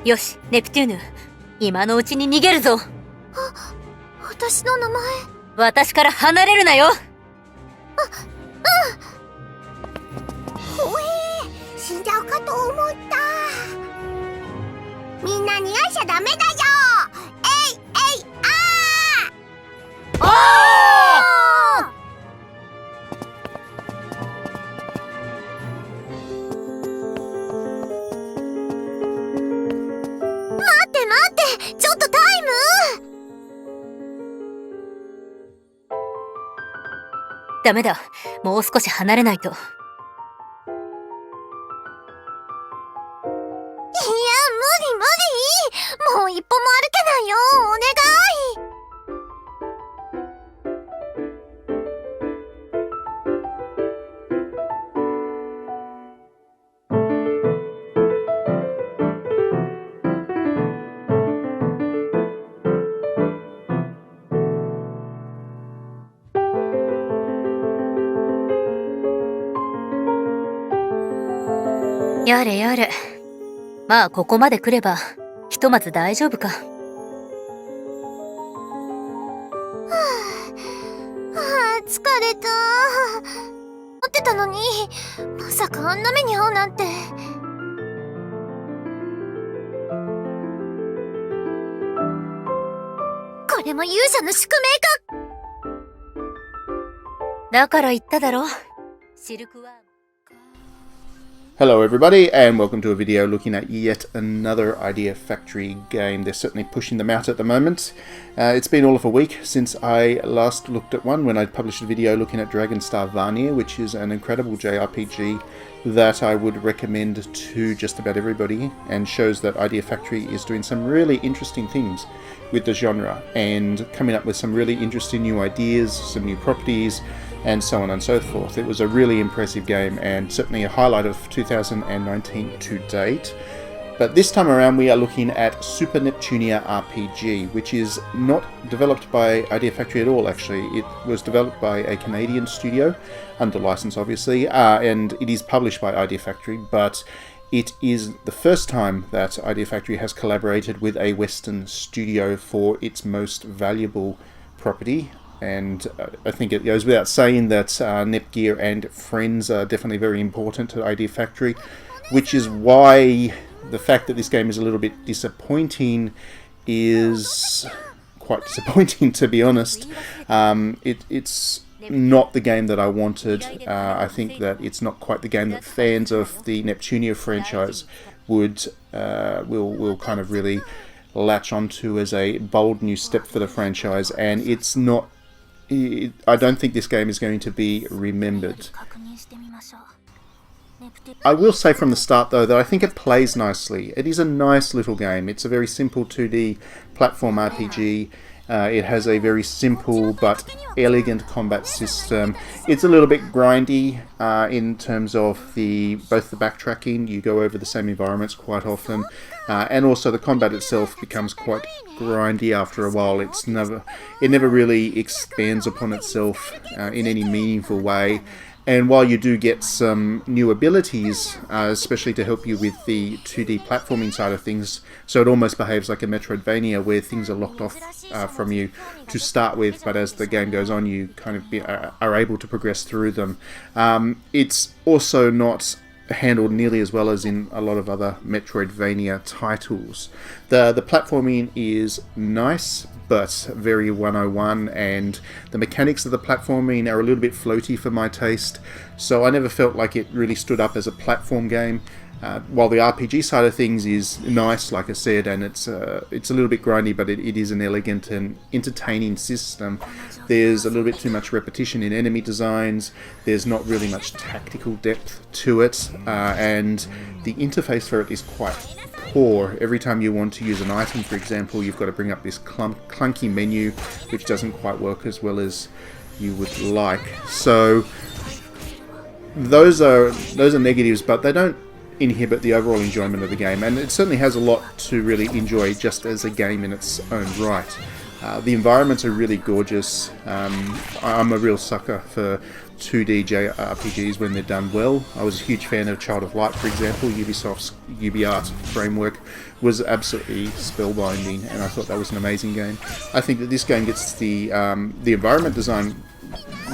よし、ネプテューヌ。今のうちに逃げるぞ。私の名前。私から離れるなよ。怖え、死んじゃうかと思った。みんな逃がしちゃダメだよ。えいえいあー。待って待って、ちょっとタイム。ダメだ。もう少し離れないと。いや、無理。もう一歩も歩けないよ。お願い。やれやれ。まあここまで来ればひとまず大丈夫か。疲れた。待ってたのに、まさかあんな目に遭うなんて。これも勇者の宿命か。だから言っただろ。シルクワーム。Hello everybody, and welcome to a video looking at yet another Idea Factory game. They're certainly pushing them out at the moment. It's been all of a week since I last looked at one, when I published a video looking at Dragonstar Vanir, which is an incredible JRPG that I would recommend to just about everybody, and shows that Idea Factory is doing some really interesting things with the genre and coming up with some really interesting new ideas, some new properties, and so on and so forth. It was a really impressive game and certainly a highlight of 2019 to date. But this time around we are looking at Super Neptunia RPG, which is not developed by Idea Factory at all actually. It was developed by a Canadian studio, under license obviously, and it is published by Idea Factory, but it is the first time that Idea Factory has collaborated with a Western studio for its most valuable property. And I think it goes without saying that Netgear and Friends are definitely very important to Idea Factory, which is why the fact that this game is a little bit disappointing is quite disappointing, to be honest. It's not the game that I wanted. I think that it's not quite the game that fans of the Neptunia franchise will kind of really latch onto as a bold new step for the franchise, and it's not. I don't think this game is going to be remembered. I will say from the start though that I think it plays nicely. It is a nice little game. It's a very simple 2D platform RPG. It has a very simple but elegant combat system. It's a little bit grindy in terms of both the backtracking. You go over the same environments quite often, and also the combat itself becomes quite grindy after a while. It never really expands upon itself in any meaningful way. And while you do get some new abilities, especially to help you with the 2D platforming side of things, so it almost behaves like a Metroidvania where things are locked off from you to start with, but as the game goes on you kind of are able to progress through them. It's also not handled nearly as well as in a lot of other Metroidvania titles. The platforming is nice, but very 101, and the mechanics of the platforming are a little bit floaty for my taste, so I never felt like it really stood up as a platform game. While the RPG side of things is nice, like I said, and it's a little bit grindy, but it is an elegant and entertaining system. There's a little bit too much repetition in enemy designs, there's not really much tactical depth to it, and the interface for it is quite poor. Every time you want to use an item, for example, you've got to bring up this clunky menu, which doesn't quite work as well as you would like. So those are negatives, but they don't inhibit the overall enjoyment of the game, and it certainly has a lot to really enjoy just as a game in its own right. The environments are really gorgeous. I'm a real sucker for 2D JRPGs when they're done well. I was a huge fan of Child of Light, for example. Ubisoft's UbiArt framework was absolutely spellbinding, and I thought that was an amazing game. I think that this game gets the environment design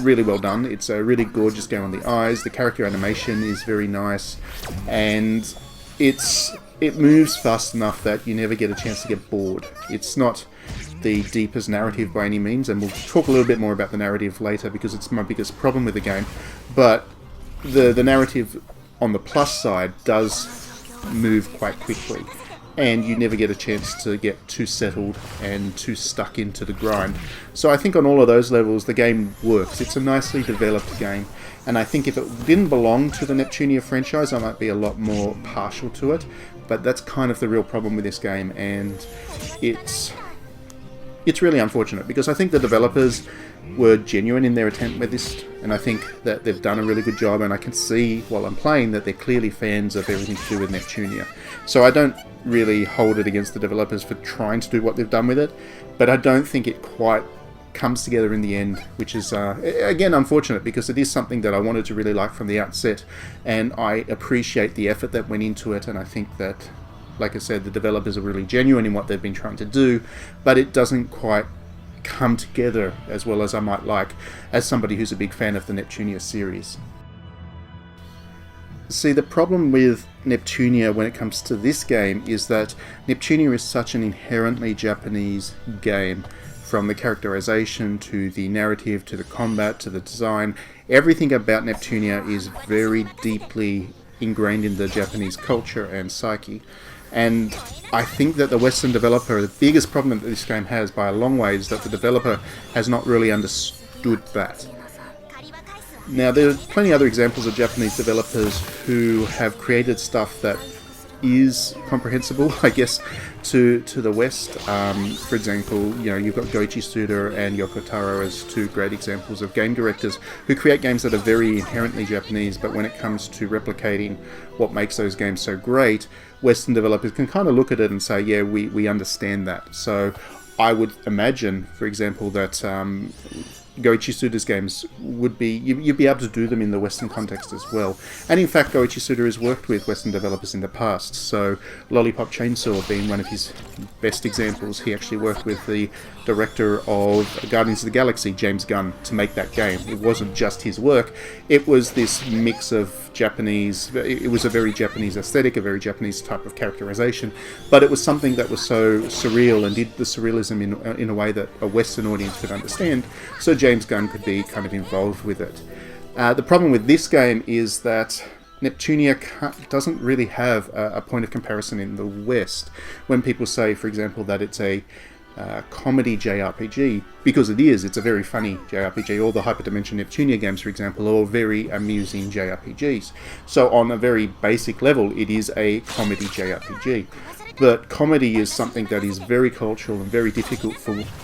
really well done. It's a really gorgeous game on the eyes. The character animation is very nice, and it moves fast enough that you never get a chance to get bored. It's not the deepest narrative by any means, and we'll talk a little bit more about the narrative later because it's my biggest problem with the game, but the narrative on the plus side does move quite quickly, and you never get a chance to get too settled and too stuck into the grind. So I think on all of those levels the game works. It's a nicely developed game, and I think if it didn't belong to the Neptunia franchise I might be a lot more partial to it, but that's kind of the real problem with this game, and it's really unfortunate because I think the developers were genuine in their attempt with this, and I think that they've done a really good job, and I can see while I'm playing that they're clearly fans of everything to do with Neptunia. So I don't really hold it against the developers for trying to do what they've done with it, but I don't think it quite comes together in the end, which is again unfortunate because it is something that I wanted to really like from the outset, and I appreciate the effort that went into it, and I think that, like I said, the developers are really genuine in what they've been trying to do, but it doesn't quite come together as well as I might like as somebody who's a big fan of the Neptunia series. See, the problem with Neptunia when it comes to this game is that Neptunia is such an inherently Japanese game. From the characterization to the narrative to the combat to the design, everything about Neptunia is very deeply ingrained in the Japanese culture and psyche. And I think that the Western developer, the biggest problem that this game has by a long way is that the developer has not really understood that. Now, there's plenty of other examples of Japanese developers who have created stuff that is comprehensible, I guess, to the West. For example, you've got Goichi Suda and Yoko Taro as two great examples of game directors who create games that are very inherently Japanese, but when it comes to replicating what makes those games so great, Western developers can kind of look at it and say, yeah, we understand that. So I would imagine, for example, that Goichi Suda's games would be, you'd be able to do them in the Western context as well. And in fact, Goichi Suda has worked with Western developers in the past, so Lollipop Chainsaw being one of his best examples. He actually worked with the director of Guardians of the Galaxy, James Gunn, to make that game. It wasn't just his work, it was this mix of Japanese, it was a very Japanese aesthetic, a very Japanese type of characterization, but it was something that was so surreal and did the surrealism in a way that a Western audience could understand, so James Gunn could be kind of involved with it. The problem with this game is that Neptunia doesn't really have a point of comparison in the West. When people say, for example, that it's a comedy JRPG, because it is, it's a very funny JRPG. All the Hyperdimension Neptunia games, for example, are all very amusing JRPGs. So on a very basic level, it is a comedy JRPG. But comedy is something that is very cultural and very difficult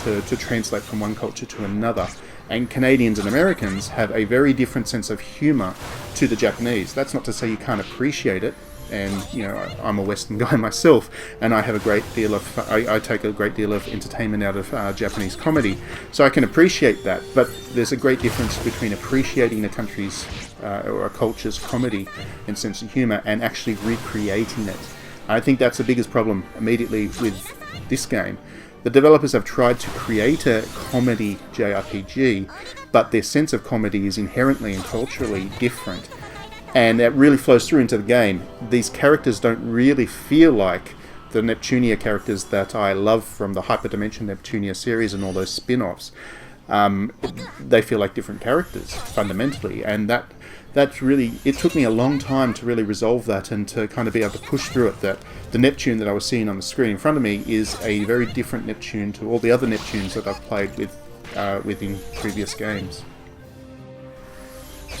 to translate from one culture to another. And Canadians and Americans have a very different sense of humour to the Japanese. That's not to say you can't appreciate it. And I'm a Western guy myself, and I have a great deal of I take a great deal of entertainment out of Japanese comedy, so I can appreciate that. But there's a great difference between appreciating a country's or a culture's comedy and sense of humour and actually recreating it. I think that's the biggest problem immediately with this game. The developers have tried to create a comedy JRPG, but their sense of comedy is inherently and culturally different. And that really flows through into the game. These characters don't really feel like the Neptunia characters that I love from the Hyperdimension Neptunia series and all those spin-offs. They feel like different characters, fundamentally. And that's really, it took me a long time to really resolve that and to kind of be able to push through it, that the Neptune that I was seeing on the screen in front of me is a very different Neptune to all the other Neptunes that I've played with in previous games.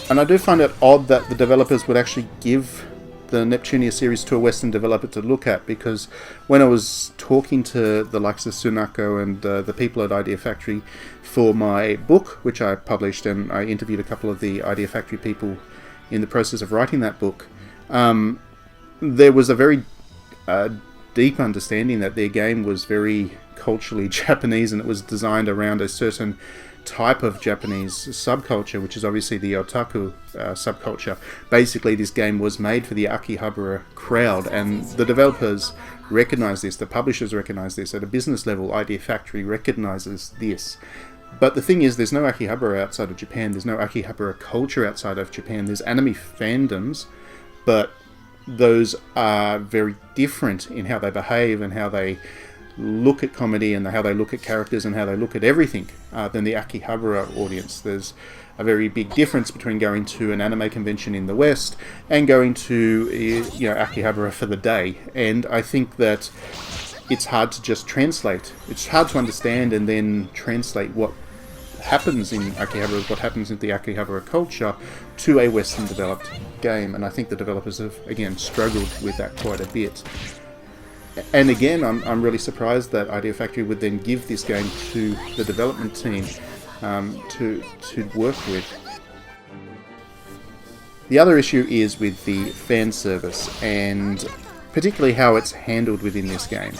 And I do find it odd that the developers would actually give the Neptunia series to a Western developer to look at, because when I was talking to the likes of Sunako and the people at Idea Factory for my book, which I published, and I interviewed a couple of the Idea Factory people in the process of writing that book, there was a very deep understanding that their game was very culturally Japanese, and it was designed around a certain type of Japanese subculture, which is obviously the otaku subculture. Basically, this game was made for the Akihabara crowd, and the developers recognize this, the publishers recognize this, at a business level, Idea Factory recognizes this. But the thing is, there's no Akihabara outside of Japan, there's no Akihabara culture outside of Japan, there's anime fandoms, but those are very different in how they behave and how they look at comedy and how they look at characters and how they look at everything than the Akihabara audience. There's a very big difference between going to an anime convention in the West and going to Akihabara for the day. And I think that it's hard to just translate. It's hard to understand and then translate what happens in Akihabara, what happens in the Akihabara culture, to a Western developed game. And I think the developers have, again, struggled with that quite a bit. And again, I'm really surprised that Idea Factory would then give this game to the development team to work with. The other issue is with the fan service, and particularly how it's handled within this game.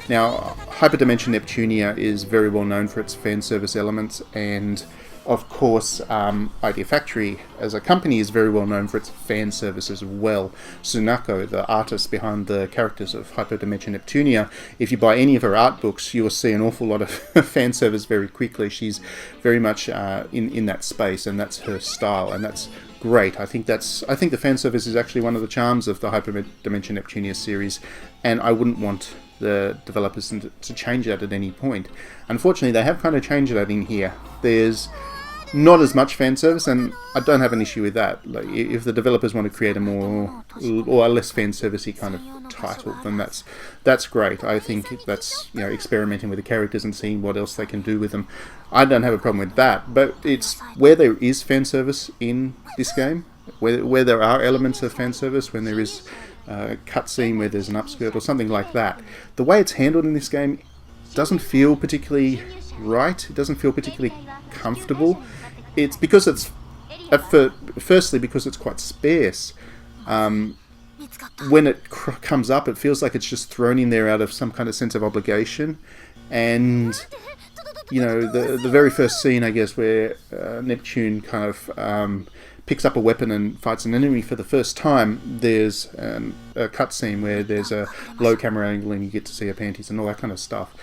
Now, Hyperdimension Neptunia is very well known for its fan service elements, and of course, Idea Factory as a company is very well known for its fan service as well. Tsunako, the artist behind the characters of Hyperdimension Neptunia, if you buy any of her art books, you will see an awful lot of fan service very quickly. She's very much in that space, and that's her style, and that's great. I think the fan service is actually one of the charms of the Hyperdimension Neptunia series, and I wouldn't want the developers to change that at any point. Unfortunately, they have kind of changed that in here. There's not as much fan service, and I don't have an issue with that. Like, if the developers want to create a more or a less fan servicey kind of title, then that's great. I think that's experimenting with the characters and seeing what else they can do with them. I don't have a problem with that, but it's where there is fan service in this game, where there are elements of fan service, when there is a cutscene where there's an upskirt or something like that. The way it's handled in this game doesn't feel particularly right. It doesn't feel particularly comfortable. It's because it's firstly because it's quite sparse. When it comes up, it feels like it's just thrown in there out of some kind of sense of obligation. And the very first scene, I guess, where Neptune kind of picks up a weapon and fights an enemy for the first time, there's a cutscene where there's a low camera angle and you get to see her panties and all that kind of stuff.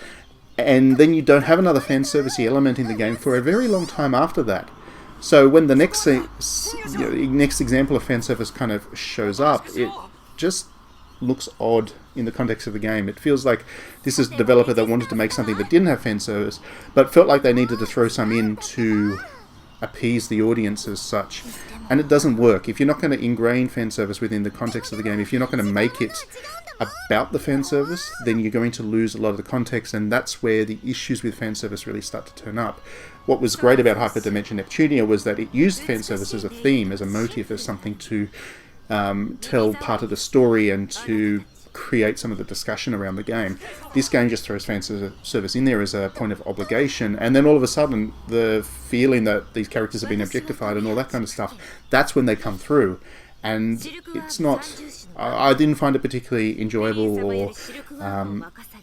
And then you don't have another fan servicey element in the game for a very long time after that. So when the next example of fan service kind of shows up, it just looks odd in the context of the game. It feels like this is a developer that wanted to make something that didn't have fan service, but felt like they needed to throw some in to appease the audience as such. And it doesn't work. If you're not going to ingrain fan service within the context of the game, if you're not going to make it about the fan service, then you're going to lose a lot of the context, and that's where the issues with fan service really start to turn up. What was great about Hyperdimension Neptunia was that it used fan service as a theme, as a motif, as something to tell part of the story and to create some of the discussion around the game. This game just throws fan service in there as a point of obligation, and then all of a sudden the feeling that these characters have been objectified and all that kind of stuff, that's when they come through. And it's not... I didn't find it particularly enjoyable or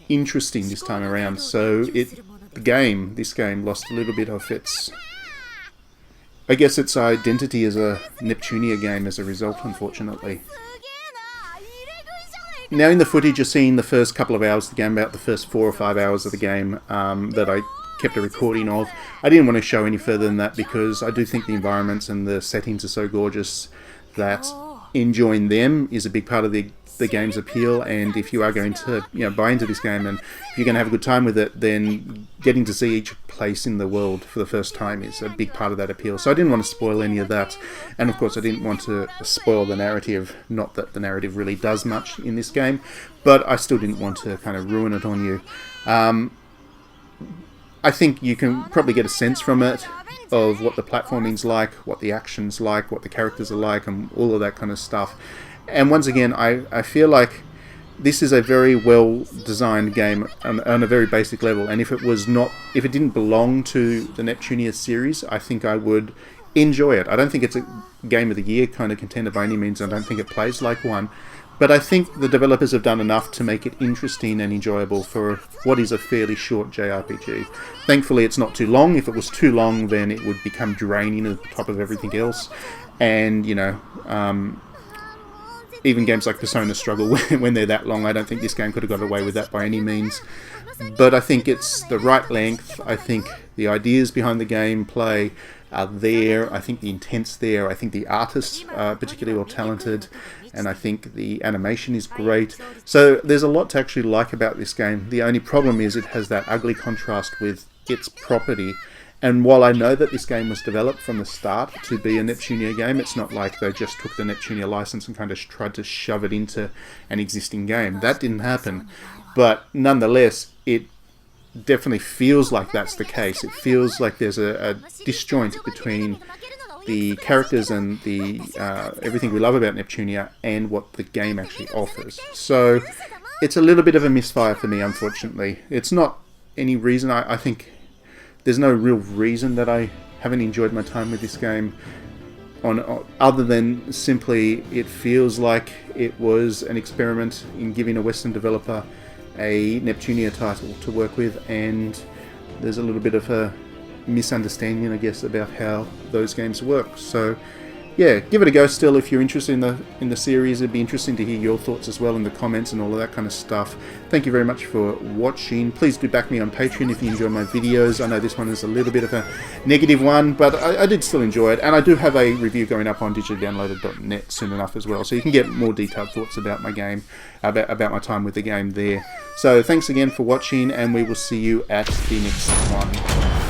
interesting this time around, so this game lost a little bit of its... I guess its identity as a Neptunia game as a result, unfortunately. Now in the footage you're seeing the first couple of hours of the game, about the first 4 or 5 hours of the game that I kept a recording of. I didn't want to show any further than that because I do think the environments and the settings are so gorgeous that enjoying them is a big part of the game's appeal, and if you are going to buy into this game and if you're going to have a good time with it, then getting to see each place in the world for the first time is a big part of that appeal. So I didn't want to spoil any of that, and of course I didn't want to spoil the narrative. Not that the narrative really does much in this game, but I still didn't want to kind of ruin it on you. I think you can probably get a sense from it of what the platforming's like, what the action's like, what the characters are like, and all of that kind of stuff. And once again, I feel like this is a very well designed game on a very basic level, and if it didn't belong to the Neptunia series, I think I would enjoy it. I don't think it's a game of the year kind of contender by any means. I don't think it plays like one, But I think the developers have done enough to make it interesting and enjoyable for what is a fairly short JRPG. Thankfully, it's not too long. If it was too long, then it would become draining at the top of everything else. And, you know, even games like Persona struggle when they're that long. I don't think this game could have got away with that by any means. But I think it's the right length. I think the ideas behind the gameplay are there. I think the intent's there. I think the artists are particularly well talented. And I think the animation is great. So there's a lot to actually like about this game. The only problem is it has that ugly contrast with its property. And while I know that this game was developed from the start to be a Neptunia game, it's not like they just took the Neptunia license and kind of tried to shove it into an existing game. That didn't happen. But nonetheless, it definitely feels like that's the case. It feels like there's a disjoint between the characters and the everything we love about Neptunia and what the game actually offers. So it's a little bit of a misfire for me, unfortunately. It's not any reason. I think there's no real reason that I haven't enjoyed my time with this game other than simply it feels like it was an experiment in giving a Western developer a Neptunia title to work with, and there's a little bit of a misunderstanding, I guess, about how those games work. So yeah, give it a go still if you're interested in the series. It'd be interesting to hear your thoughts as well in the comments and all of that kind of stuff. Thank you very much for watching. Please do back me on Patreon if you enjoy my videos. I know this one is a little bit of a negative one, but I did still enjoy it, and I do have a review going up on digitaldownloaded.net soon enough as well, so you can get more detailed thoughts about my game, about my time with the game there. So thanks again for watching, and we will see you at the next one.